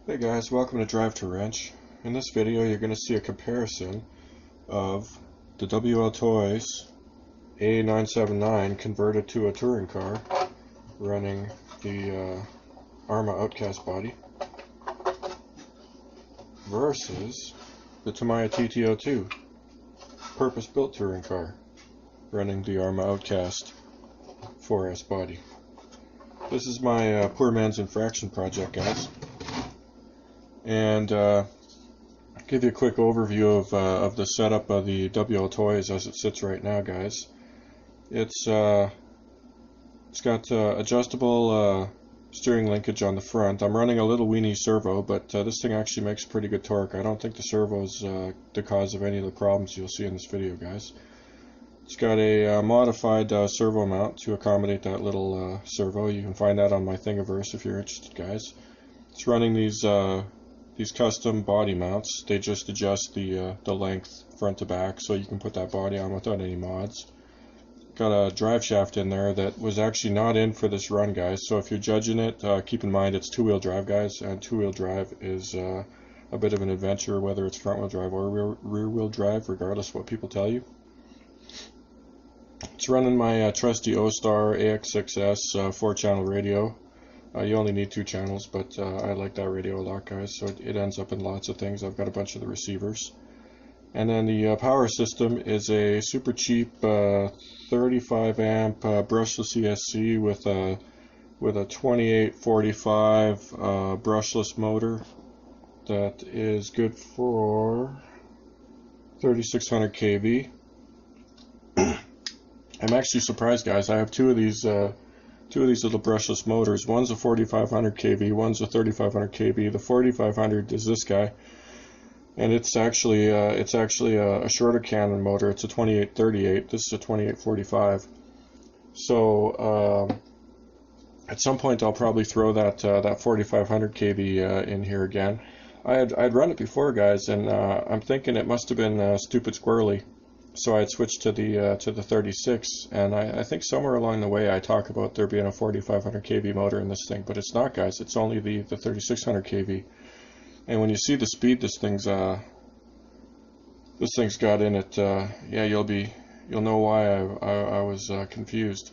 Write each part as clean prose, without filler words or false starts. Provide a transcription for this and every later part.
Hey guys, welcome to Drive to Wrench. In this video you're going to see a comparison of the WLToys A979 converted to a touring car running the Arrma Outcast body versus the Tamiya TT-02 purpose-built touring car running the Arrma Outcast 4S body. This is my poor man's Infraction project, guys. And give you a quick overview of the setup of the WLToys as it sits right now, guys. It's got adjustable steering linkage on the front. I'm running a little weenie servo, but this thing actually makes pretty good torque. I don't think the servo's the cause of any of the problems you'll see in this video, guys. It's got a modified servo mount to accommodate that little servo. You can find that on my Thingiverse if you're interested, guys. It's running these custom body mounts. They just adjust the length front to back, so you can put that body on without any mods. Got a drive shaft in there that was actually not in for this run, guys, so if you're judging it, keep in mind it's two-wheel drive, guys, and two-wheel drive is a bit of an adventure, whether it's front-wheel drive or rear-wheel drive, regardless of what people tell you. It's running my trusty O-Star AX6S 4-channel radio. You only need 2 channels, but I like that radio a lot, guys, so it ends up in lots of things. I've got a bunch of the receivers. And then the power system is a super cheap 35 amp brushless ESC with a 2845 brushless motor that is good for 3600 kV. I'm actually surprised, guys. I have two of these little brushless motors. One's a 4500 kV, one's a 3500 kV. The 4500 is this guy, and it's actually a shorter cannon motor. It's a 2838. This is a 2845. So at some point I'll probably throw that 4500 kV in here again. I'd run it before, guys, and I'm thinking it must have been stupid squirrely. So I'd switched to the 36, and I think somewhere along the way I talk about there being a 4500 kV motor in this thing, but it's not, guys. It's only the 3600 kV. And when you see the speed this thing's got in it, yeah, you'll know why I was confused.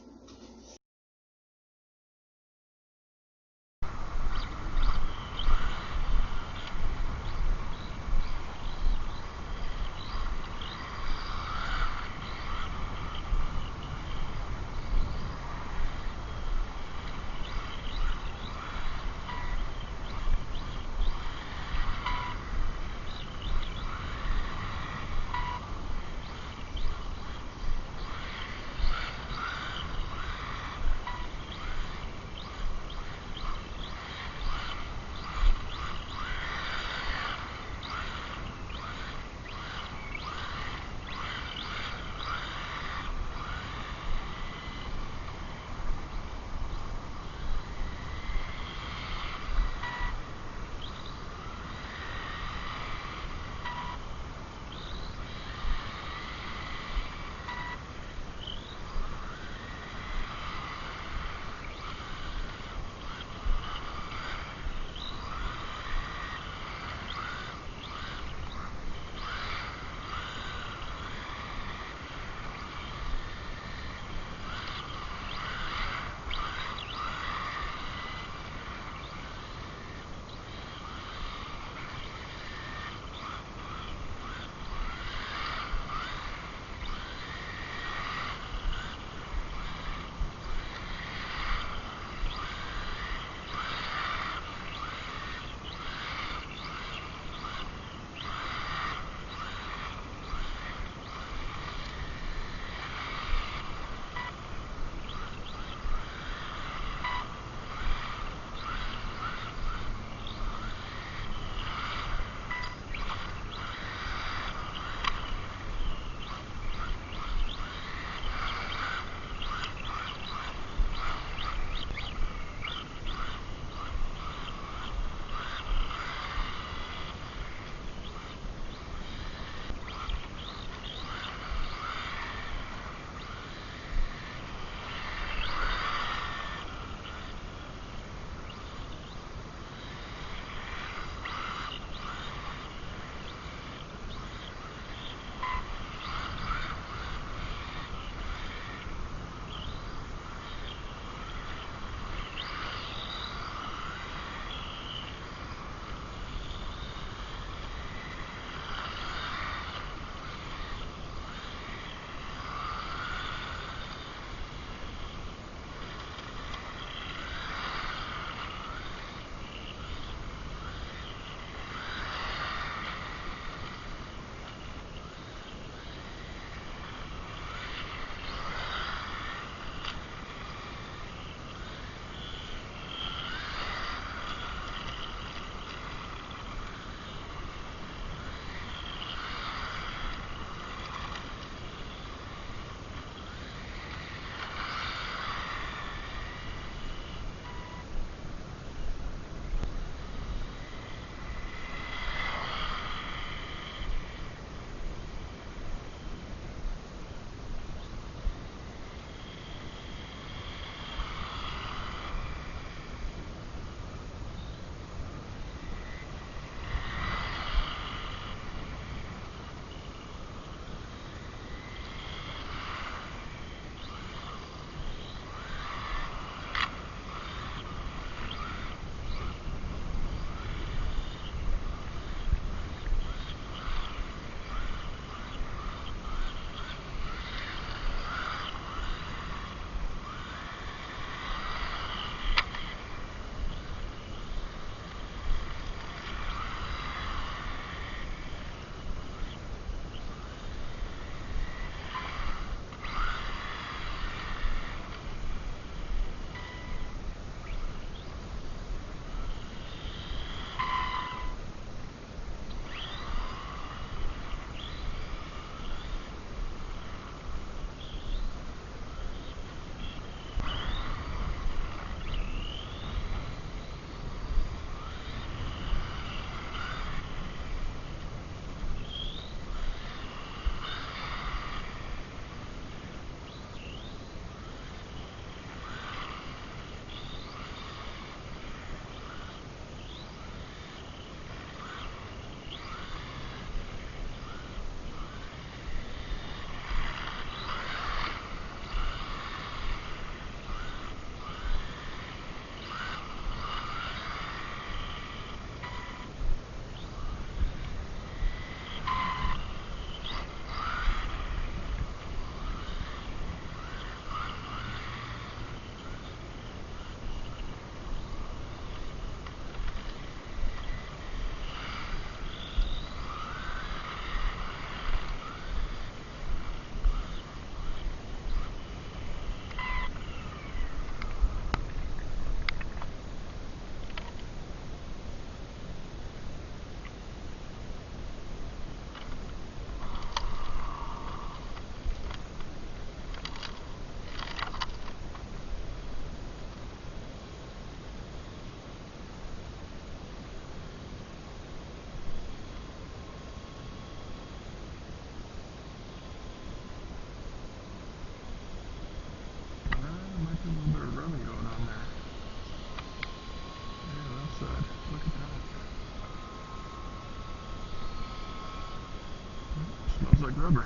like rubber.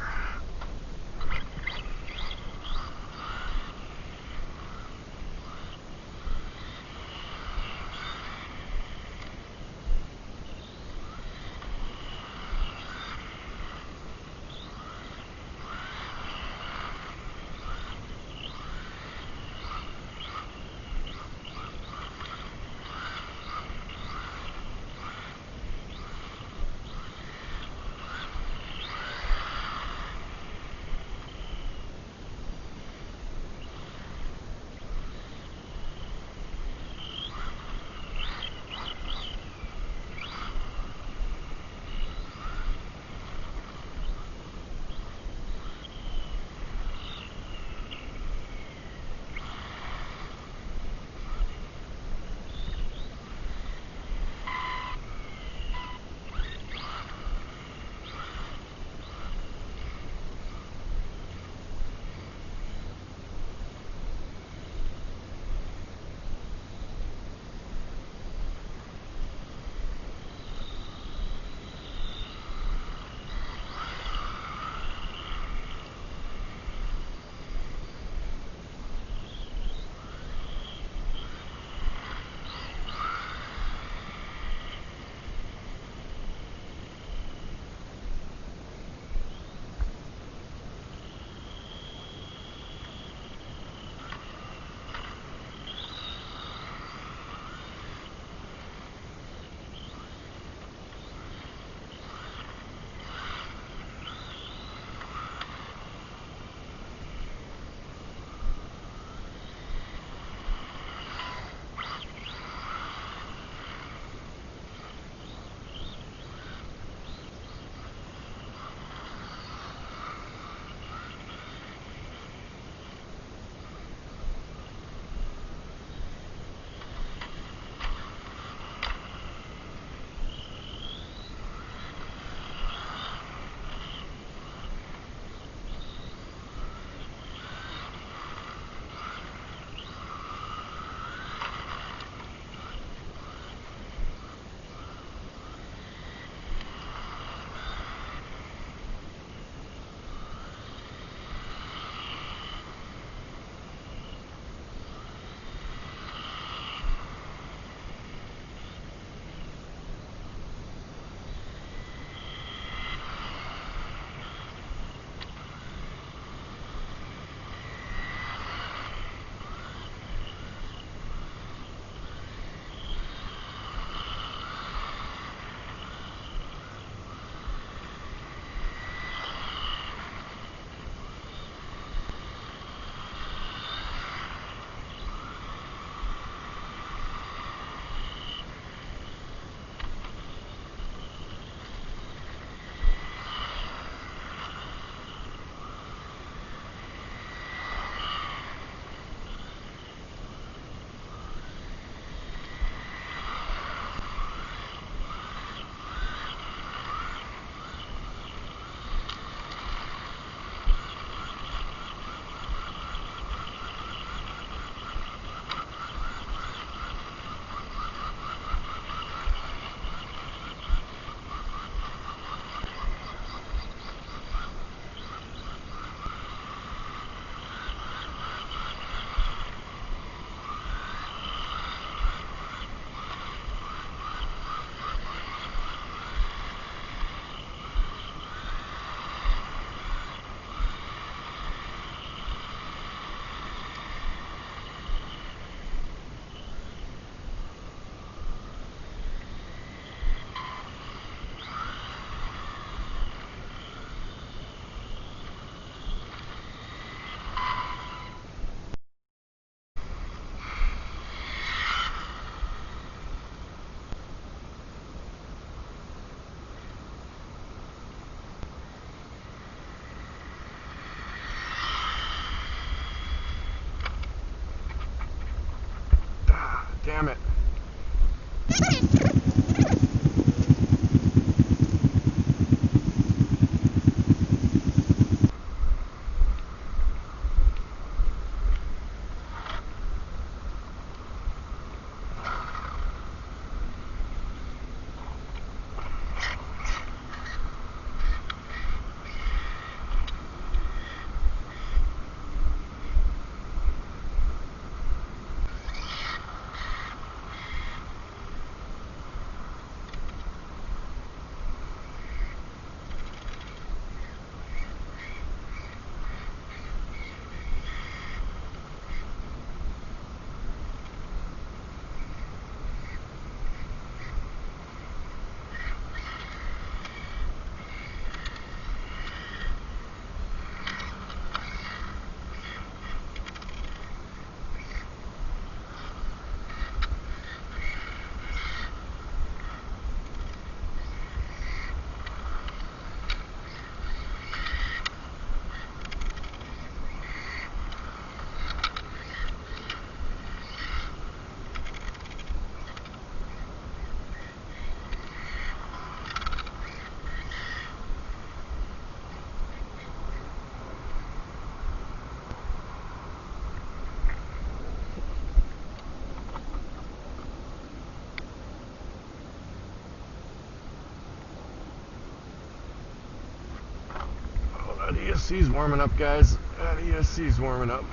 ESC's warming up, guys. That ESC's warming up.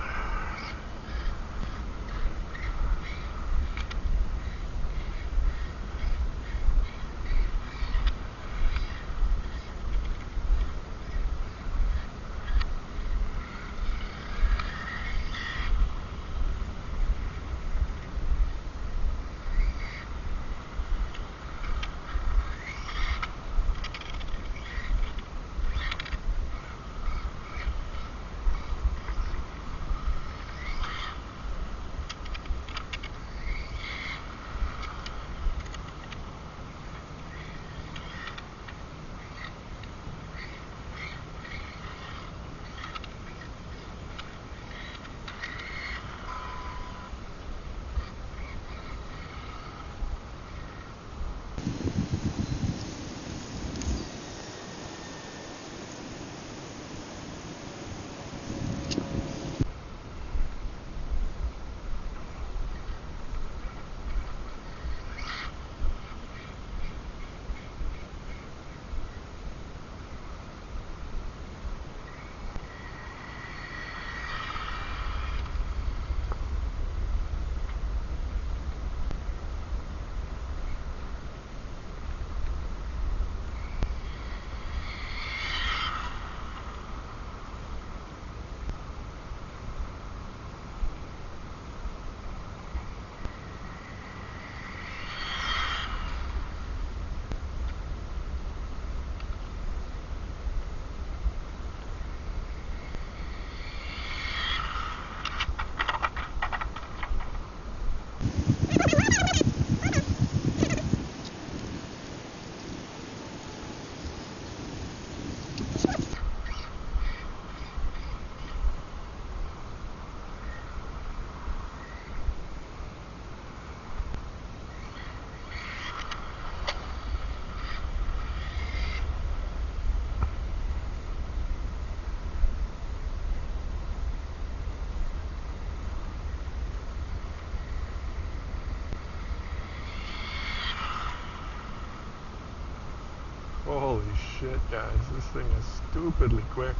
Holy shit, guys, this thing is stupidly quick.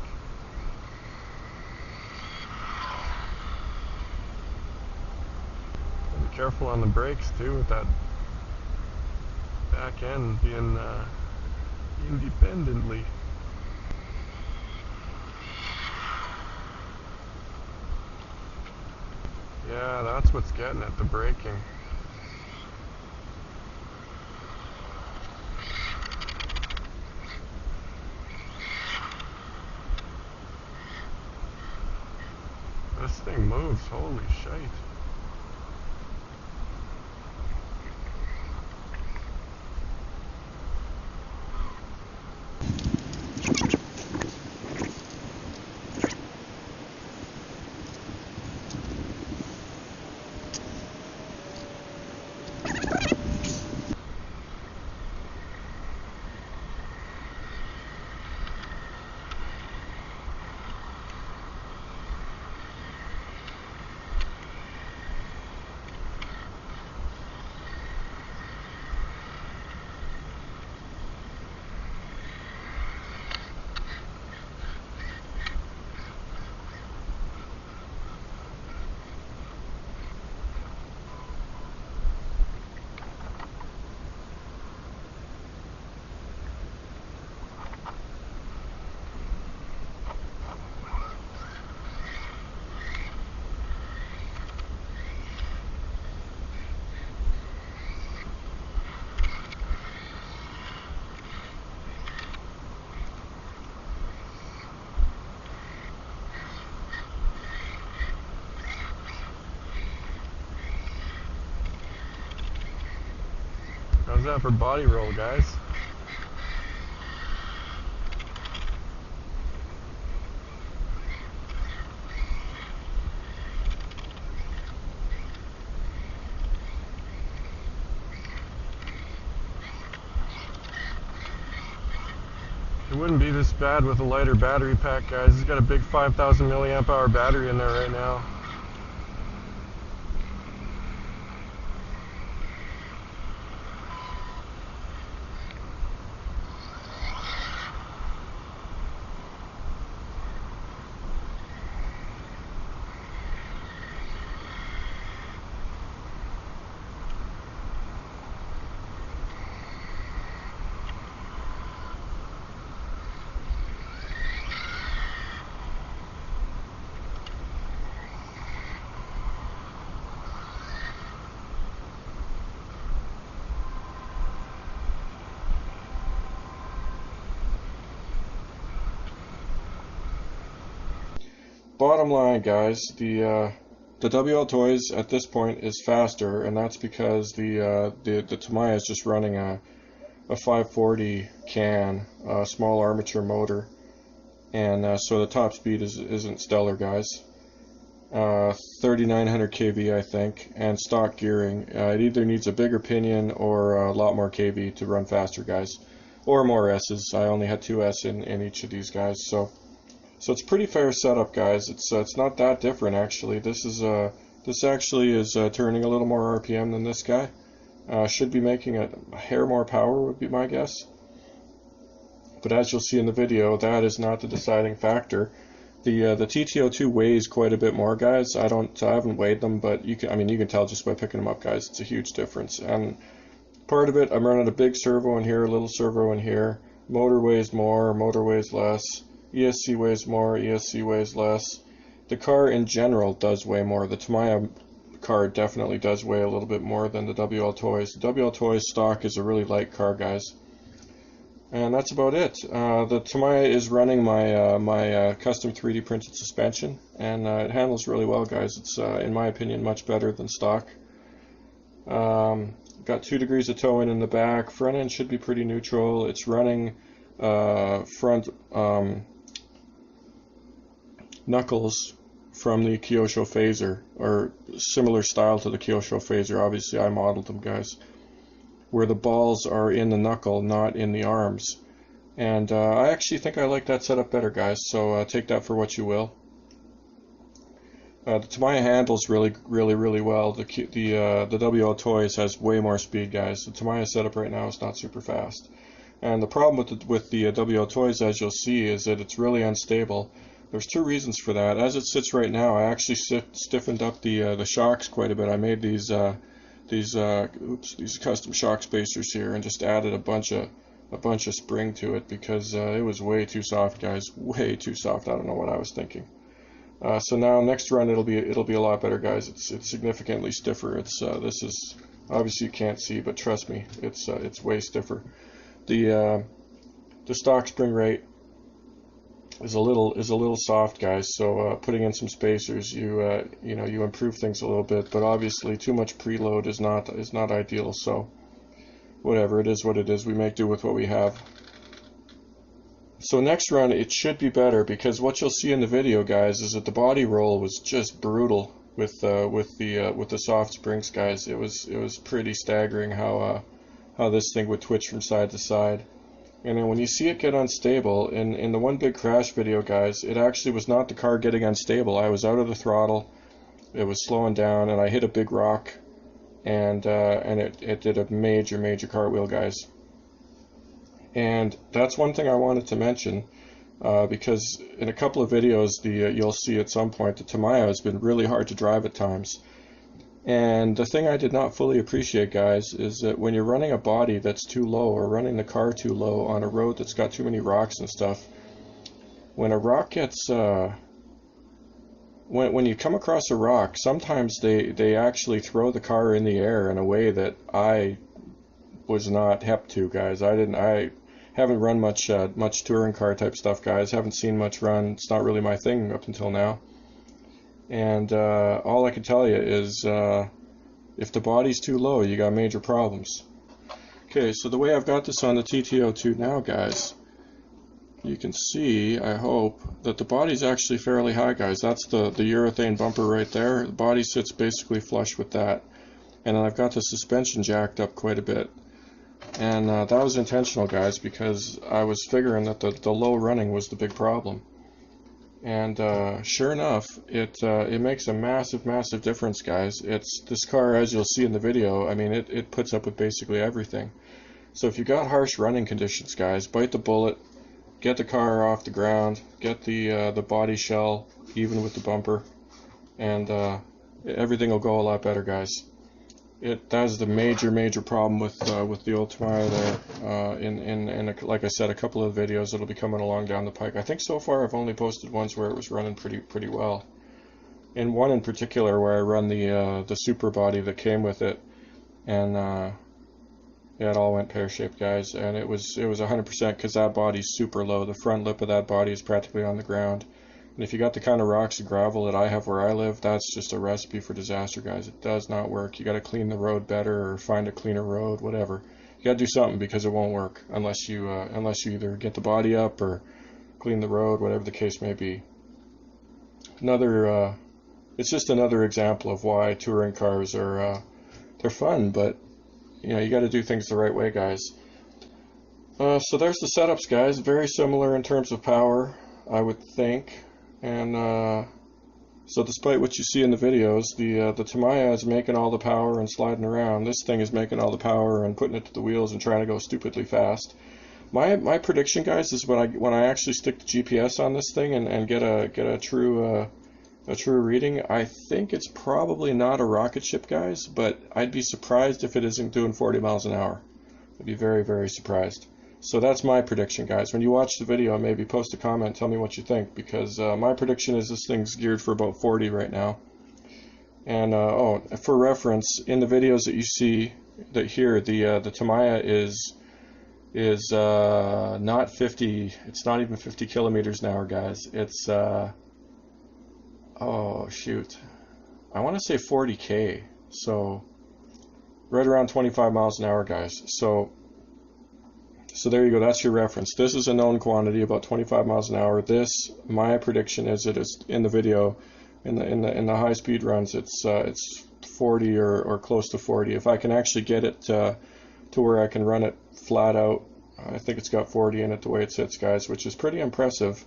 Be careful on the brakes too with that back end being independently. Yeah, that's what's getting at the braking. This thing moves, holy shite. How's that for body roll, guys? It wouldn't be this bad with a lighter battery pack, guys. It's got a big 5,000 milliamp hour battery in there right now. bottom line, guys, the WLToys at this point is faster, and that's because the Tamiya is just running a 540 can, small armature motor, and so the top speed isn't stellar, guys. 3900 kV, I think, and stock gearing. It either needs a bigger pinion or a lot more kV to run faster, guys, or more S's. I only had 2 S in each of these guys, so it's pretty fair setup, guys. It's not that different, actually. This actually is turning a little more RPM than this guy. Should be making a hair more power, would be my guess. But as you'll see in the video, that is not the deciding factor. The TT-02 weighs quite a bit more, guys. I haven't weighed them, but you can tell just by picking them up, guys. It's a huge difference. And part of it, I'm running a big servo in here, a little servo in here. Motor weighs more, motor weighs less. ESC weighs more, ESC weighs less. The car in general does weigh more. The Tamiya car definitely does weigh a little bit more than the WLToys. The WLToys stock is a really light car, guys. And that's about it. The Tamiya is running my custom 3D printed suspension, and it handles really well, guys. It's, in my opinion, much better than stock. Got 2 degrees of toe in the back. Front end should be pretty neutral. It's running front knuckles from the Kyosho phaser, or similar style to the Kyosho phaser. Obviously, I modeled them, guys, where the balls are in the knuckle, not in the arms. And I actually think I like that setup better, guys, so take that for what you will. The Tamiya handles really well. The WLToys has way more speed, guys. The Tamiya setup right now is not super fast. And the problem with the WLToys, as you'll see, is that it's really unstable. There's 2 reasons for that. As it sits right now, I actually stiffened up the shocks quite a bit. I made these custom shock spacers here and just added a bunch of spring to it because it was way too soft, guys. Way too soft. I don't know what I was thinking. So now next run it'll be a lot better, guys. It's significantly stiffer. This is obviously you can't see, but trust me, it's way stiffer. The stock spring rate is a little soft, guys. So putting in some spacers, you improve things a little bit. But obviously, too much preload is not ideal. So whatever, it is what it is. We make do with what we have. So next run it should be better, because what you'll see in the video, guys, is that the body roll was just brutal with the soft springs, guys. It was pretty staggering how this thing would twitch from side to side. And then when you see it get unstable, in the one big crash video, guys, it actually was not the car getting unstable. I was out of the throttle, it was slowing down, and I hit a big rock, and it did a major cartwheel, guys. And that's one thing I wanted to mention, because in a couple of videos, you'll see at some point the Tamiya has been really hard to drive at times. And the thing I did not fully appreciate, guys, is that when you're running a body that's too low, or running the car too low on a road that's got too many rocks and stuff, when a rock gets, when you come across a rock, sometimes they actually throw the car in the air in a way that I was not hep to, guys. I haven't run much touring car type stuff, guys. Haven't seen much run. It's not really my thing up until now. And all I can tell you is if the body's too low, you got major problems. Okay, so the way I've got this on the TT-02 now, guys, you can see, I hope, that the body's actually fairly high, guys. That's the urethane bumper right there. The body sits basically flush with that. And then I've got the suspension jacked up quite a bit. And that was intentional, guys, because I was figuring that the low running was the big problem. And sure enough, it makes a massive difference, guys. This car, as you'll see in the video, I mean, it puts up with basically everything. So if you got harsh running conditions, guys, bite the bullet, get the car off the ground, get the body shell even with the bumper, and everything will go a lot better, guys. That's the major problem with the old Tamiya there. In like I said, a couple of videos that'll be coming along down the pike. I think so far I've only posted ones where it was running pretty well. In one in particular where I run the super body that came with it, and yeah, it all went pear-shaped, guys. And it was 100% because that body's super low. The front lip of that body is practically on the ground, And if you got the kind of rocks and gravel that I have where I live, that's just a recipe for disaster, guys. It does not work. You got to clean the road better or find a cleaner road, whatever. You got to do something because it won't work unless you either get the body up or clean the road, whatever the case may be. It's just another example of why touring cars are they're fun, but you got to do things the right way, guys. So there's the setups, guys. Very similar in terms of power, I would think. And so despite what you see in the videos, the Tamiya is making all the power and sliding around. This thing is making all the power and putting it to the wheels and trying to go stupidly fast. My prediction, guys, is when I actually stick the GPS on this thing and get a true reading, I think it's probably not a rocket ship, guys, but I'd be surprised if it isn't doing 40 miles an hour. I'd be very, very surprised. So that's my prediction, guys. When you watch the video, maybe post a comment, tell me what you think, because my prediction is this thing's geared for about 40 right now. And for reference, in the videos that you see here, the Tamiya is not 50. It's not even 50 kilometers an hour, guys. It's oh shoot, I want to say 40k. So right around 25 miles an hour, guys. So there you go. That's your reference. This is a known quantity, about 25 miles an hour. This, my prediction is, it is in the video, in the high speed runs, it's 40 or close to 40. If I can actually get it to where I can run it flat out, I think it's got 40 in it the way it sits, guys, which is pretty impressive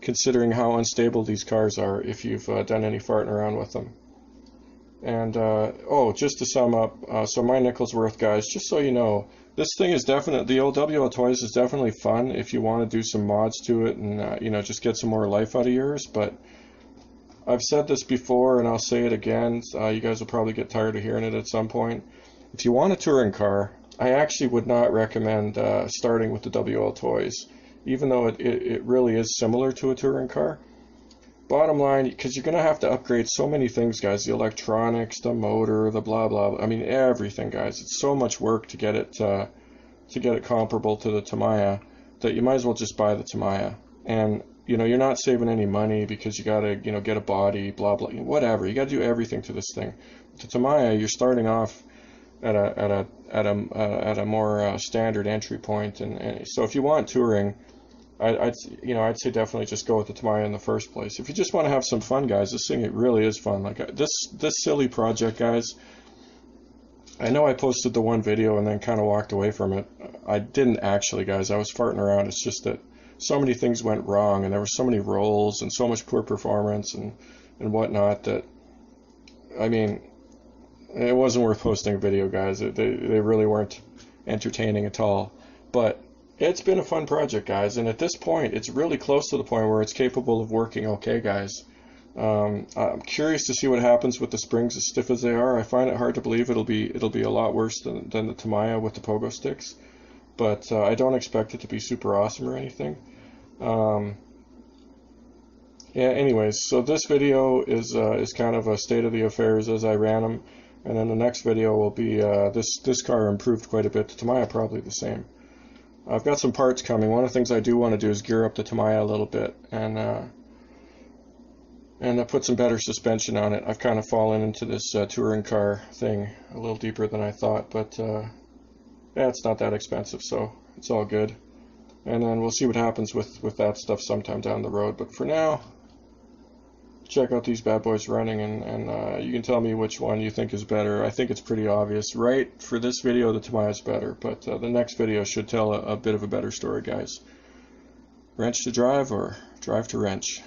considering how unstable these cars are if you've done any farting around with them. And just to sum up, so my nickel's worth, guys, just so you know, this thing is definitely, the old WLToys is definitely fun if you want to do some mods to it and just get some more life out of yours. But I've said this before and I'll say it again, you guys will probably get tired of hearing it at some point. If you want a touring car, I actually would not recommend starting with the WLToys, even though it really is similar to a touring car. Bottom line, because you're going to have to upgrade so many things, guys, the electronics, the motor, the blah blah, I mean everything, guys. It's so much work to get it comparable to the Tamiya that you might as well just buy the Tamiya. And you're not saving any money because you got to get a body, blah blah, whatever. You got to do everything to this thing. The Tamiya, you're starting off at a more standard entry point, and so if you want touring, I'd say definitely just go with the Tamiya in the first place. If you just want to have some fun, guys, this thing, it really is fun. Like this silly project, guys. I know I posted the one video and then kind of walked away from it. I didn't actually, guys. I was farting around. It's just that so many things went wrong, and there were so many rolls and so much poor performance and whatnot that, I mean, it wasn't worth posting a video, guys. They really weren't entertaining at all. But it's been a fun project, guys, and at this point, it's really close to the point where it's capable of working okay, guys. I'm curious to see what happens with the springs, as stiff as they are. I find it hard to believe it'll be a lot worse than the Tamiya with the pogo sticks, but I don't expect it to be super awesome or anything. Yeah. Anyways, so this video is kind of a state of the affairs as I ran them, and then the next video will be this car improved quite a bit. The Tamiya probably the same. I've got some parts coming. One of the things I do want to do is gear up the Tamiya a little bit and put some better suspension on it. I've kind of fallen into this touring car thing a little deeper than I thought, but yeah, it's not that expensive, so it's all good. And then we'll see what happens with that stuff sometime down the road. But for now, check out these bad boys running, and you can tell me which one you think is better. I think it's pretty obvious. Right, for this video, the Tamiya is better, but the next video should tell a bit of a better story, guys. Wrench to drive or drive to wrench?